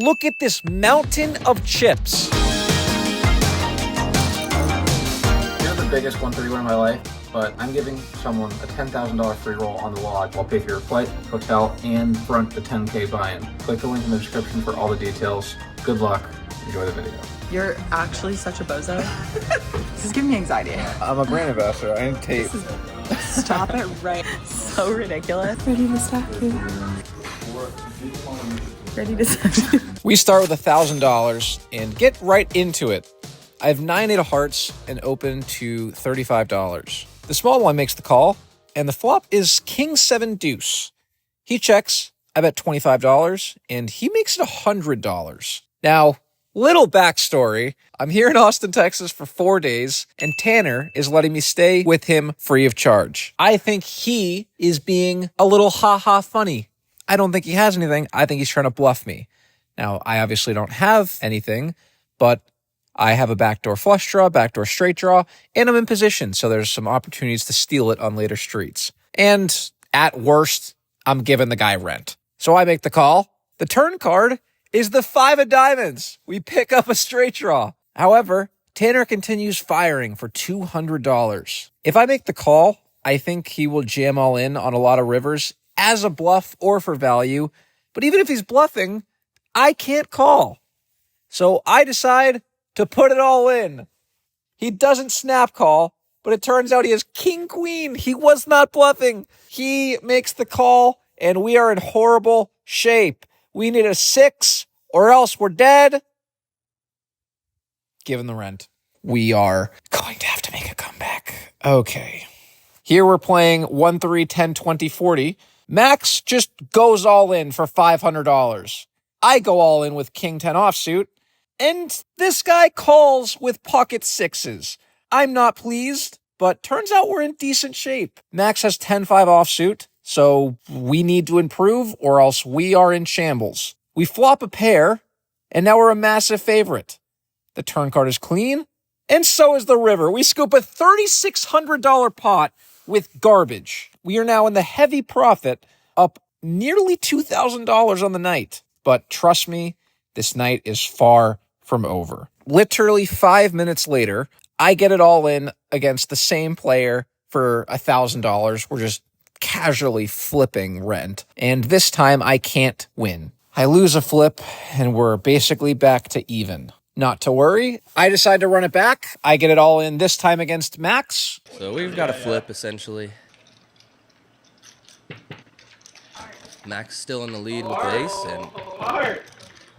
Look at this mountain of chips. You're the biggest 131 in my life, but I'm giving someone a $10,000 free roll on the log. I'll pay for your flight, hotel, and front the 10K buy-in. Click the link in the description for all the details. Good luck. Enjoy the video. You're actually such a bozo. This is giving me anxiety. I'm a brand ambassador. I need tape. Stop it right. So ridiculous. Ready to stack you. Ready to stack you. We start with $1,000 and get right into it. I have 9 8 of hearts and open to $35. The small one makes the call, and the flop is King 7 deuce. He checks, I bet $25, and he makes it $100. Now, little backstory, I'm here in Austin, Texas for 4 days, and Tanner is letting me stay with him free of charge. I think he is being a little ha-ha funny. I don't think he has anything. I think he's trying to bluff me. Now, I obviously don't have anything, but I have a backdoor flush draw, backdoor straight draw, and I'm in position, so there's some opportunities to steal it on later streets. And at worst, I'm giving the guy rent. So I make the call. The turn card is the 5 of diamonds. We pick up a straight draw. However, Tanner continues firing for $200. If I make the call, I think he will jam all in on a lot of rivers as a bluff or for value. But even if he's bluffing, I can't call. So I decide to put it all in. He doesn't snap call, but it turns out he has king queen. He was not bluffing. He makes the call, and we are in horrible shape. We need a 6 or else we're dead. Given the rent, we are going to have to make a comeback. Okay. Here we're playing 1 3 10 20 40. Max just goes all in for $500. I go all in with king 10 offsuit. And this guy calls with pocket 6s. I'm not pleased, but turns out we're in decent shape. Max has 10-5 offsuit, so we need to improve or else we are in shambles. We flop a pair, and now we're a massive favorite. The turn card is clean, and so is the river. We scoop a $3,600 pot with garbage. We are now in the heavy profit, up nearly $2,000 on the night. But trust me, this night is far from over. Literally 5 minutes later, I get it all in against the same player for $1,000. We're just casually flipping rent. And this time I can't win. I lose a flip and we're basically back to even. Not to worry, I decide to run it back. I get it all in this time against Max. So we've got a flip essentially. Max still in the lead with the ace, and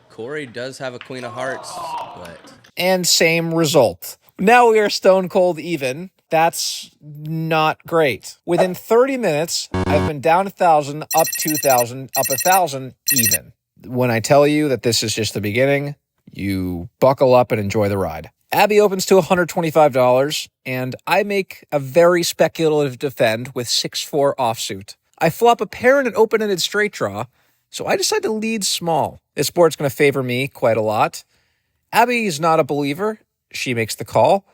Corey does have a queen of hearts, but... And same result. Now we are stone cold even. That's not great. Within 30 minutes, I've been down 1,000, up 2,000, up 1,000, even. When I tell you that this is just the beginning, you buckle up and enjoy the ride. Abby opens to $125, and I make a very speculative defend with 6-4 offsuit. I flop a pair and an open-ended straight draw, so I decide to lead small. This board's going to favor me quite a lot. Abby's not a believer. She makes the call.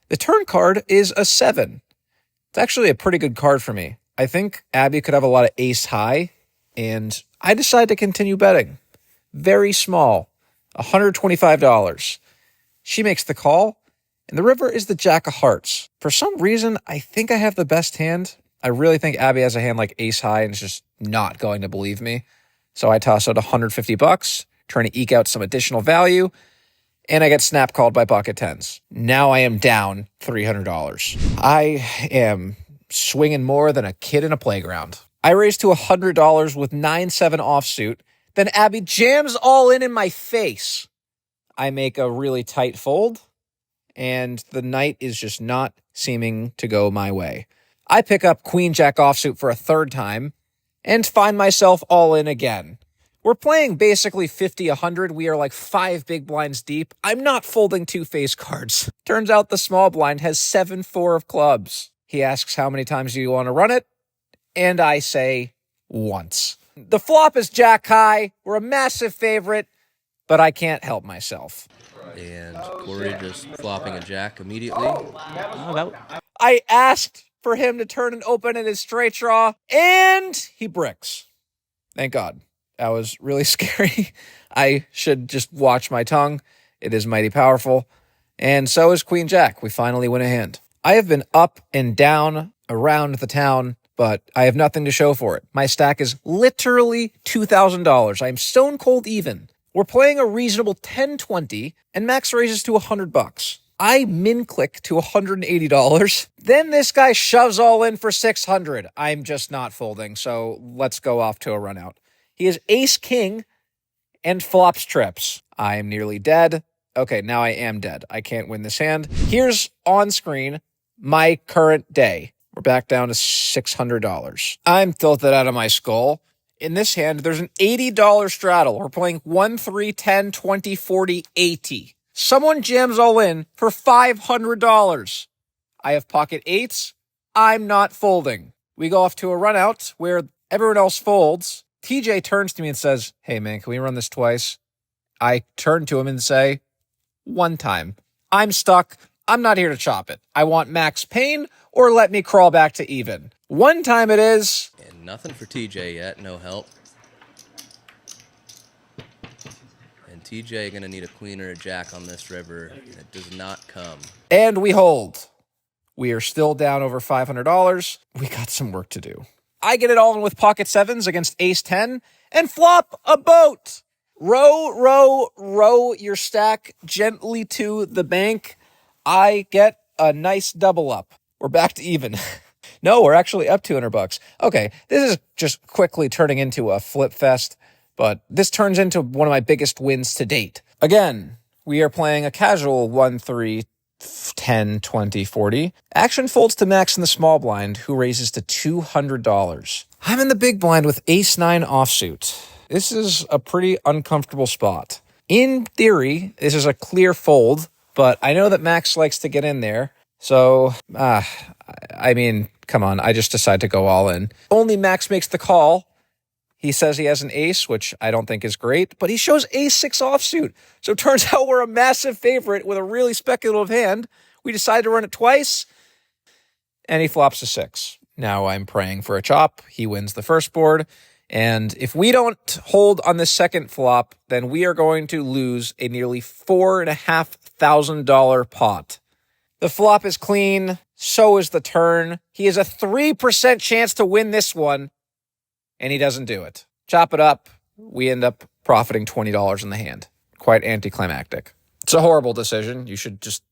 The turn card is a 7. It's actually a pretty good card for me. I think Abby could have a lot of ace high, and I decide to continue betting. Very small, $125. She makes the call, and the river is the jack of hearts. For some reason, I think I have the best hand. I really think Abby has a hand like ace high and is just not going to believe me. So I toss out $150, trying to eke out some additional value, and I get snap called by pocket 10s. Now I am down $300. I am swinging more than a kid in a playground. I raise to $100 with 9-7 offsuit. Then Abby jams all in my face. I make a really tight fold, and the night is just not seeming to go my way. I pick up queen jack offsuit for a third time and find myself all in again. We're playing basically 50-100. We are like 5 big blinds deep. I'm not folding 2 face cards. Turns out the small blind has 7-4 of clubs. He asks how many times do you want to run it? And I say once. The flop is jack high. We're a massive favorite, but I can't help myself. And Corey just flopping a jack immediately. I asked for him to turn an open in his straight draw, and he bricks. Thank God. That was really scary. I should just watch my tongue. It is mighty powerful. And so is Queen Jack. We finally win a hand. I have been up and down around the town, but I have nothing to show for it. My stack is literally $2,000. I am stone cold even. We're playing a reasonable 10-20, and max raises to $100. I min click to $180. Then this guy shoves all in for $600. I'm just not folding, so let's go off to a run out. He is ace king and flops trips. I am nearly dead. Okay, now I am dead. I can't win this hand. Here's on screen my current day. We're back down to $600. I'm tilted out of my skull. In this hand, there's an $80 straddle. We're playing 1, 3, 10, 20, 40, 80. Someone jams all in for $500. I have pocket eights. I'm not folding. We go off to a run out where everyone else folds. TJ turns to me and says, "Hey man, can we run this twice?" I turn to him and say, "One time. I'm stuck. I'm not here to chop it. I want max pain or let me crawl back to even. One time it is." And nothing for TJ yet. No help. And TJ going to need a queen or a jack on this river. It does not come. And we hold. We are still down over $500. We got some work to do. I get it all in with pocket sevens against ace 10 and flop a boat. Row, row, row your stack gently to the bank. I get a nice double up. We're back to even. No, we're actually up $200. Okay, this is just quickly turning into a flip fest, but this turns into one of my biggest wins to date. Again, we are playing a casual 1, 3, 10, 20, 40. Action folds to max in the small blind, who raises to $200. I'm in the big blind with ace 9 offsuit. This is a pretty uncomfortable spot. In theory, this is a clear fold, but I know that Max likes to get in there. So, I mean, come on. I just decide to go all in. Only Max makes the call. He says he has an ace, which I don't think is great, but he shows ace 6 offsuit. So it turns out we're a massive favorite with a really speculative hand. We decide to run it twice, and he flops a 6. Now I'm praying for a chop. He wins the first board. And if we don't hold on the second flop, then we are going to lose a nearly $4,500 pot. The flop is clean. So is the turn. He has a 3% chance to win this one, and he doesn't do it. Chop it up. We end up profiting $20 in the hand. Quite anticlimactic. It's a horrible decision. You should just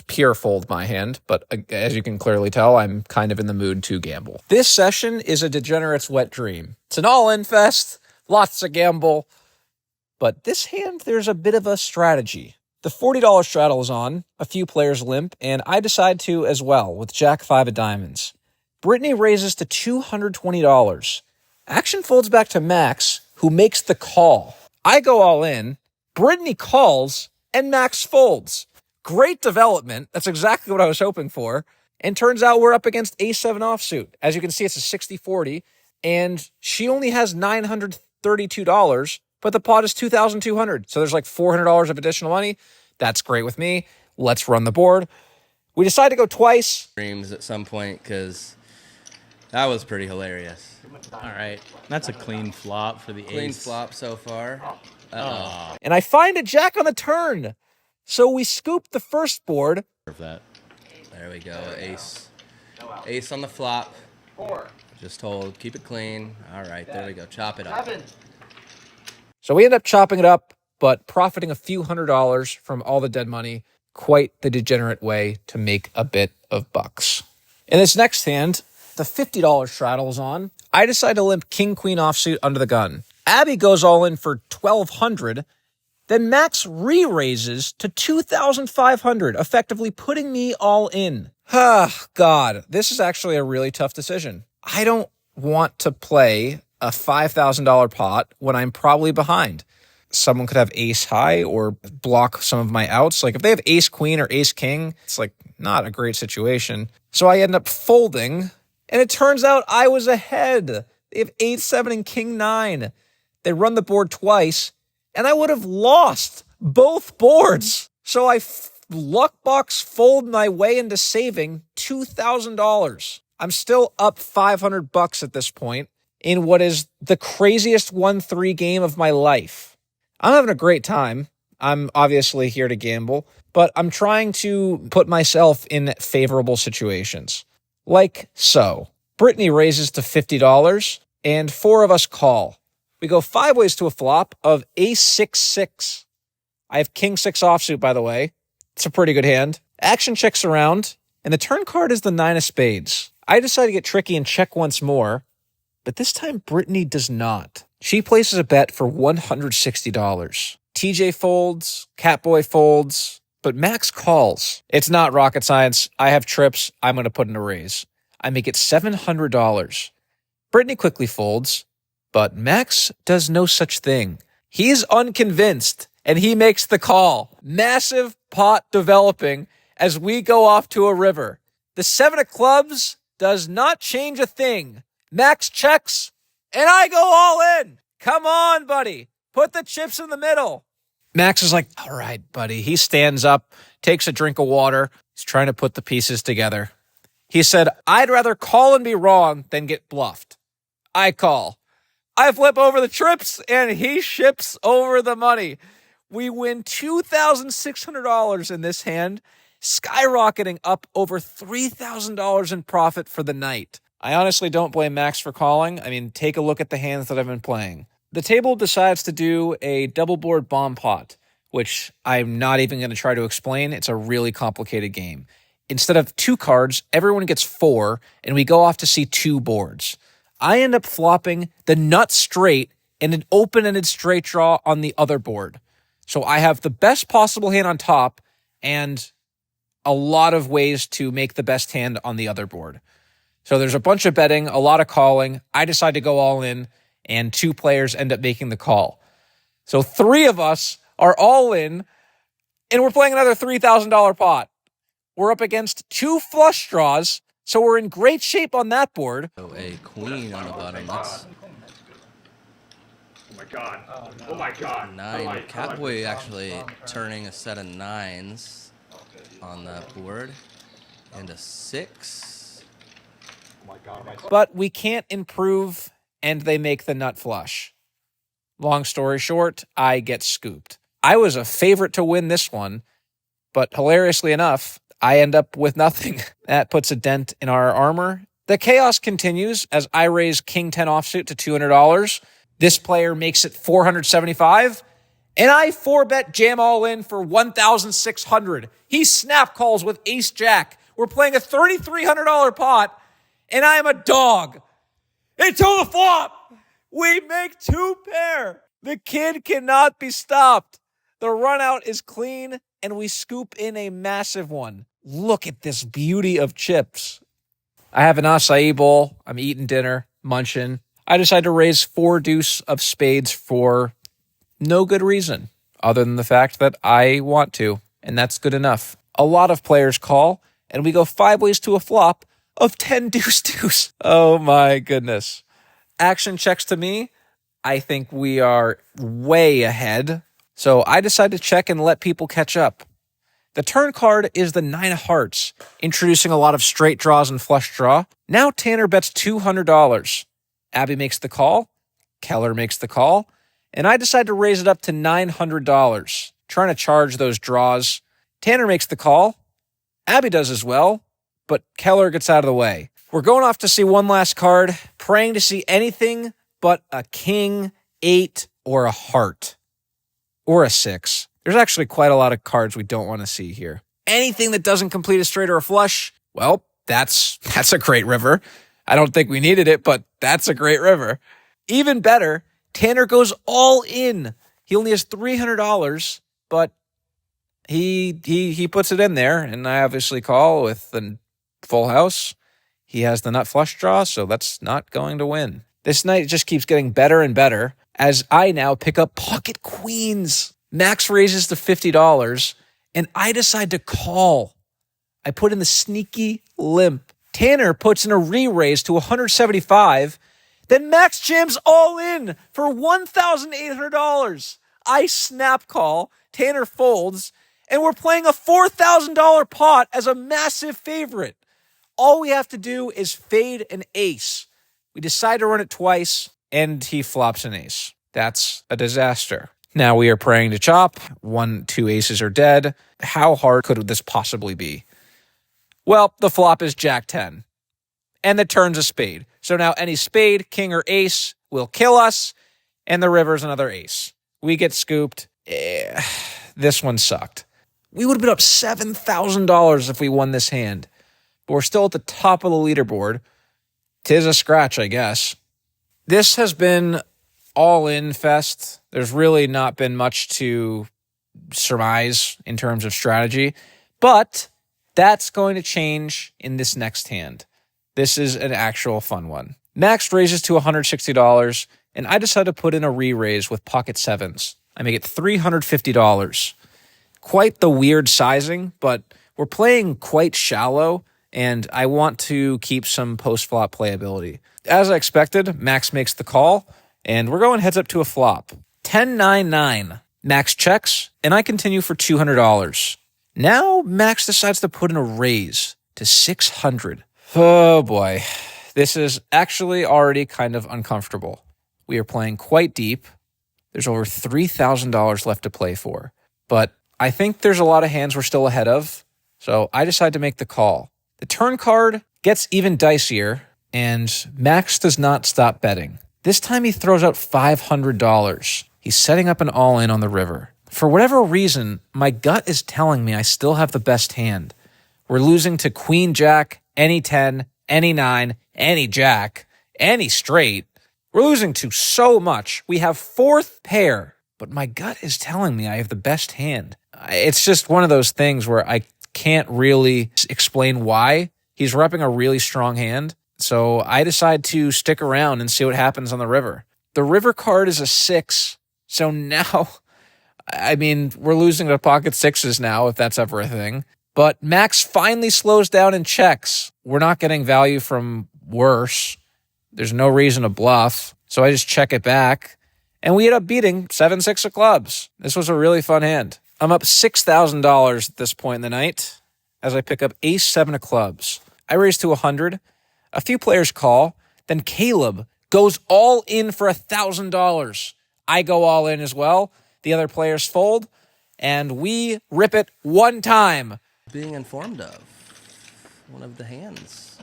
pure fold my hand, but as you can clearly tell, I'm kind of in the mood to gamble. This session is a degenerate's wet dream. It's an all-in fest, lots of gamble, but this hand, there's a bit of a strategy. The $40 straddle is on, a few players limp, and I decide to as well with Jack 5 of diamonds. Brittany raises to $220. Action folds back to Max, who makes the call. I go all in, Brittany calls, and Max folds. Great development. That's exactly what I was hoping for. And turns out we're up against ace 7 offsuit. As you can see, it's a 60-40, and she only has $932, but the pot is $2,200. So there's like $400 of additional money. That's great with me. Let's run the board. We decide to go twice. Dreams at some point, because that was pretty hilarious. All right. That's a clean flop for the Clean ace. flop so far. Uh-oh. And I find a jack on the turn. So we scoop the first board. That. There we go. Ace. Ace on the flop. 4. Just hold. Keep it clean. All right. There we go. Chop it up. 7. So we end up chopping it up, but profiting a few $100s from all the dead money. Quite the degenerate way to make a bit of bucks. In this next hand, the $50 straddle is on. I decide to limp king queen offsuit under the gun. Abby goes all in for $1,200. Then Max re-raises to $2,500, effectively putting me all in. Ah, God, this is actually a really tough decision. I don't want to play a $5,000 pot when I'm probably behind. Someone could have ace high or block some of my outs. Like if they have ace queen or ace king, it's like not a great situation. So I end up folding, and it turns out I was ahead. They have 8-7 and king 9. They run the board twice, and I would have lost both boards. So I luck box fold my way into saving $2,000. I'm still up $500 at this point, in what is the craziest 1-3 game of my life. I'm having a great time. I'm obviously here to gamble, but I'm trying to put myself in favorable situations. Like so. Brittany raises to $50, and 4 of us call. We go 5 ways to a flop of ace-6-6. I have king-6 offsuit, by the way. It's a pretty good hand. Action checks around, and the turn card is the 9 of spades. I decide to get tricky and check once more, but this time Brittany does not. She places a bet for $160. TJ folds, Catboy folds, but Max calls. It's not rocket science. I have trips. I'm going to put in a raise. I make it $700. Brittany quickly folds, but Max does no such thing. He's unconvinced, and he makes the call. Massive pot developing as we go off to a river. The 7 of clubs does not change a thing. Max checks, and I go all in. Come on, buddy. Put the chips in the middle. Max is like, all right, buddy. He stands up, takes a drink of water. He's trying to put the pieces together. He said, I'd rather call and be wrong than get bluffed. I call. I flip over the trips, and he ships over the money. We win $2,600 in this hand, skyrocketing up over $3,000 in profit for the night. I honestly don't blame Max for calling. I mean, take a look at the hands that I've been playing. The table decides to do a double board bomb pot, which I'm not even going to try to explain. It's a really complicated game. Instead of 2 cards, everyone gets 4, and we go off to see 2 boards. I end up flopping the nut straight and an open-ended straight draw on the other board. So I have the best possible hand on top and a lot of ways to make the best hand on the other board. So there's a bunch of betting, a lot of calling. I decide to go all in, and 2 players end up making the call. So 3 of us are all in, and we're playing another $3,000 pot. We're up against 2 flush draws, so we're in great shape on that board. So a queen on the bottom. That's Oh my god. Oh my god. 9. Catboy actually turning a set of 9s on that board. And a 6. But we can't improve, and they make the nut flush. Long story short, I get scooped. I was a favorite to win this one, but hilariously enough, I end up with nothing. That puts a dent in our armor. The chaos continues as I raise king 10 offsuit to $200. This player makes it $475, and I 4-bet jam all in for $1,600. He snap calls with ace jack. We're playing a $3,300 pot, and I am a dog. Into the flop. We make 2 pair. The kid cannot be stopped. The run out is clean, and we scoop in a massive one. Look at this beauty of chips. I have an acai bowl. I'm eating dinner, munching. I decide to raise 4 deuce of spades for no good reason, other than the fact that I want to, and that's good enough. A lot of players call, and we go 5 ways to a flop of 10 deuce deuce. Oh my goodness. Action checks to me. I think we are way ahead. So I decide to check and let people catch up. The turn card is the 9 of hearts, introducing a lot of straight draws and flush draw. Now Tanner bets $200. Abby makes the call. Keller makes the call. And I decide to raise it up to $900, trying to charge those draws. Tanner makes the call. Abby does as well, but Keller gets out of the way. We're going off to see one last card, praying to see anything but a king, 8, or a heart. Or a 6. There's actually quite a lot of cards we don't want to see here. Anything that doesn't complete a straight or a flush, well, that's a great river. I don't think we needed it, but that's a great river. Even better, Tanner goes all in. He only has $300, but he puts it in there, and I obviously call with the full house. He has the nut flush draw, so that's not going to win. This night just keeps getting better and better as I now pick up pocket queens. Max raises to $50, and I decide to call. I put in the sneaky limp. Tanner puts in a re-raise to $175. Then Max jams all in for $1,800. I snap call. Tanner folds. And we're playing a $4,000 pot as a massive favorite. All we have to do is fade an ace. We decide to run it twice, and he flops an ace. That's a disaster. Now we are praying to chop. 1, 2 aces are dead. How hard could this possibly be? Well, the flop is Jack 10. And the turn's a spade. So now any spade, king, or ace will kill us, and the river's another ace. We get scooped. This one sucked. We would have been up $7,000 if we won this hand. But we're still at the top of the leaderboard. 'Tis a scratch, I guess. This has been all-in fest. There's really not been much to surmise in terms of strategy, but that's going to change in this next hand. This is an actual fun one. Max raises to $160, and I decide to put in a re-raise with pocket sevens. I make it $350. Quite the weird sizing, but we're playing quite shallow, and I want to keep some post-flop playability. As I expected, Max makes the call, and we're going heads up to a flop. 10-9-9. Max checks, and I continue for $200. Now Max decides to put in a raise to $600. Oh boy. This is actually already kind of uncomfortable. We are playing quite deep. There's over $3,000 left to play for. But I think there's a lot of hands we're still ahead of, so I decide to make the call. The turn card gets even dicier, and Max does not stop betting. This time he throws out $500. He's setting up an all-in on the river. For whatever reason, my gut is telling me I still have the best hand. We're losing to Queen Jack, any 10, any 9, any Jack, any straight. We're losing to so much. We have fourth pair, but my gut is telling me I have the best hand. It's just one of those things where I can't really explain why. He's repping a really strong hand, so I decide to stick around and see what happens on the river. The river card is a 6, so now, I mean, we're losing to pocket sixes now, if that's ever a thing. But Max finally slows down and checks. We're not getting value from worse. There's no reason to bluff, so I just check it back. And we end up beating 7-6 of clubs. This was a really fun hand. I'm up $6,000 at this point in the night as I pick up ace-7 of clubs. I raise to 100. A few players call. Then Caleb goes all in for $1,000. I go all in as well. The other players fold, and we rip it one time. Being informed of one of the hands.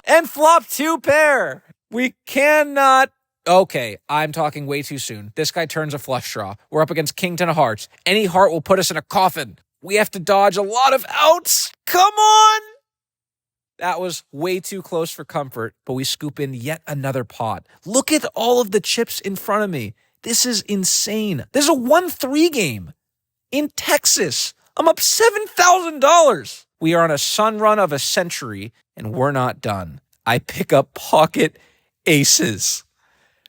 And flop 2 pair. We cannot... Okay, I'm talking way too soon. This guy turns a flush draw. We're up against King 10 of hearts. Any heart will put us in a coffin. We have to dodge a lot of outs. Come on! That was way too close for comfort, but we scoop in yet another pot. Look at all of the chips in front of me. This is insane. This is a 1-3 game in Texas. I'm up $7,000. We are on a sun run of a century, and we're not done. I pick up pocket aces.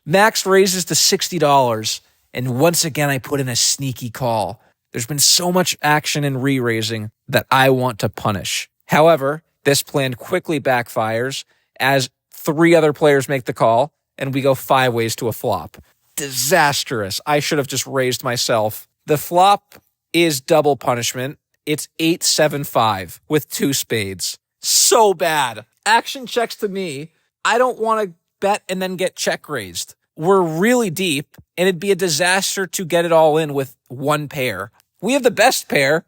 Max raises to $60, and once again I put in a sneaky call. There's been so much action in re-raising that I want to punish. However, this plan quickly backfires as 3 other players make the call, and we go 5 ways to a flop. Disastrous. I should have just raised myself. The flop is double punishment. It's 8-7-5 with 2 spades. So bad. Action checks to me. I don't want to bet and then get check raised. We're really deep, and it'd be a disaster to get it all in with 1 pair. We have the best pair,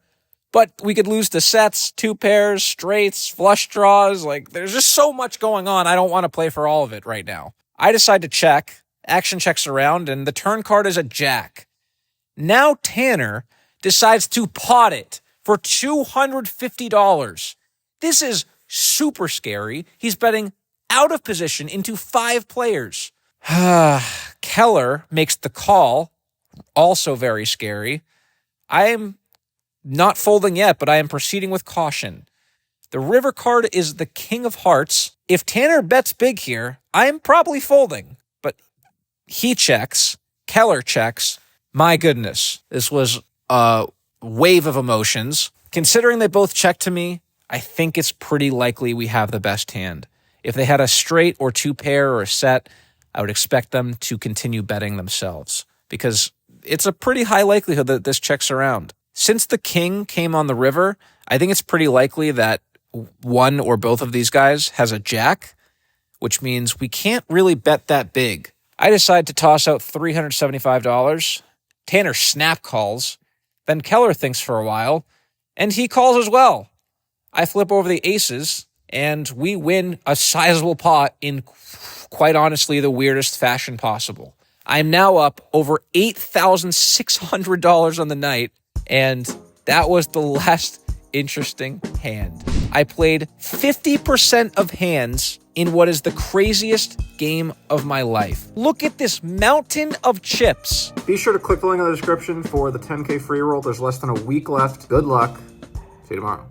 but we could lose to sets, 2 pairs, straights, flush draws. Like, there's just so much going on. I don't want to play for all of it right now. I decide to check. Action checks around, and the turn card is a jack. Now Tanner decides to pot it for $250. This is super scary. He's betting out of position into 5 players. Keller makes the call, also very scary. I am not folding yet, but I am proceeding with caution. The river card is the king of hearts. If Tanner bets big here, I am probably folding, but he checks, Keller checks. My goodness, this was a wave of emotions. Considering they both checked to me, I think it's pretty likely we have the best hand. If they had a straight or 2 pair or a set, I would expect them to continue betting themselves because it's a pretty high likelihood that this checks around. Since the king came on the river, I think it's pretty likely that one or both of these guys has a jack, which means we can't really bet that big. I decide to toss out $375. Tanner snap calls. Then Keller thinks for a while, and he calls as well. I flip over the aces, and we win a sizable pot in, quite honestly, the weirdest fashion possible. I'm now up over $8,600 on the night, and that was the last interesting hand. I played 50% of hands in what is the craziest game of my life. Look at this mountain of chips. Be sure to click the link in the description for the 10K free roll. There's less than a week left. Good luck. See you tomorrow.